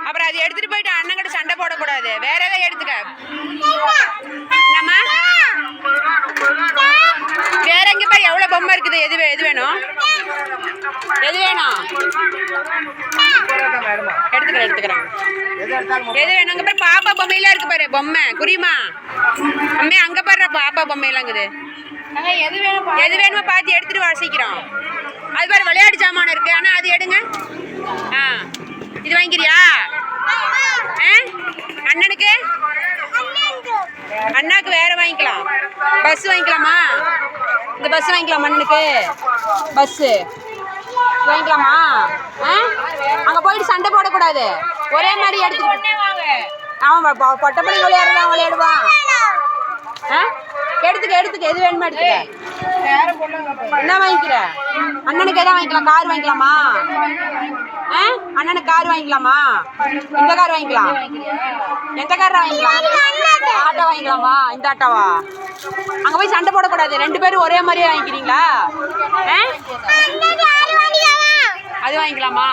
அப்புறம் அதை எடுத்துட்டு போயிட்டு அண்ணன் கிட்ட சண்டை போடக்கூடாது. வேற ஏதாவது எடுத்துக்க. என்னம்மா வேற எங்க பாரு எவ்வளவு பொம்மை இருக்குது. எது வேணும்? எது வேணும்? எடுத்துக்கிறேன். எது வேணும்? அங்க பாரு பாப்பா பொம்மையெல்லாம் இருக்கு பாரு. பொம்மை குறியுமா அம்மே அங்க பாரு பாப்பா பொம்மையெல்லாம் இருக்குது. எது வேணுமோ பார்த்து எடுத்துட்டு வாசிக்கிறோம். அது பாரு விளையாட்டு சாமான இருக்கு. ஆனா அது எடுங்க. இது வாங்கிக்கிறியா? அண்ணனுக்கு அண்ணாக்கு வேற வாங்கிக்கலாம். பஸ் வாங்கிக்கலாமா? இந்த பஸ் வாங்கிக்கலாமா? அண்ணனுக்கு பஸ் வாங்கிக்கலாமா? அங்க போயிட்டு சண்டை போடக்கூடாது. ஒரே மாதிரி எடுத்துக்கிட்டு அவன் பொட்டை பிள்ளைங்க விளையாடுவான். எடுத்துக்க எது வேணுமா எடுத்துக்க. என்ன வாங்கிக்கிற? அண்ணனுக்கு எதாவது வாங்கிக்கலாம். கார் வாங்கிக்கலாமா? அண்ணனுக்கு கார் வாங்கிக்கலாமா? இந்த கார் வாங்கிக்கலாம். எந்த கார் வாங்கிக்கலாம்? ஆட்டோ வாங்கிக்கலாமா? இந்த ஆட்டோவா? அங்க போய் சண்டை போடக்கூடாது. 2 பேரும் ஒரே மாதிரியே வாங்கிக்கிறீங்களா? அது வாங்கிக்கலாமா?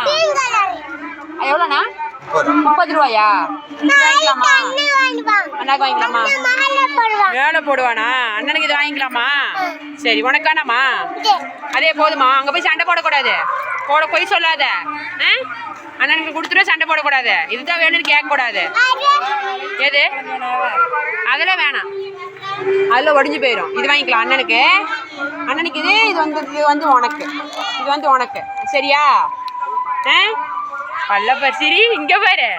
எவ்வளோண்ணா? 30 ரூபாயா? வாங்கிக்கலாமா? அண்ணாக்கு வாங்கிக்கலாமா? மேலே போடுவானா? அண்ணனுக்கு இது வாங்கிக்கலாமா? சரி உனக்கு வேணாமா? அதே போதுமா? அங்கே போய் சண்டை போடக்கூடாது. போய் சொல்லாத. அண்ணனுக்கு கொடுத்துட்டு சண்டை போடக்கூடாது. இதுதான் வேணும்னு கேட்கக்கூடாது. எது? அதெல்லாம் வேணாம். அதில் ஒடிஞ்சு போயிடும். இது வாங்கிக்கலாம் அண்ணனுக்கு. இது வந்து உனக்கு சரியா? பல்ல பசிரி இங்கே பாரு.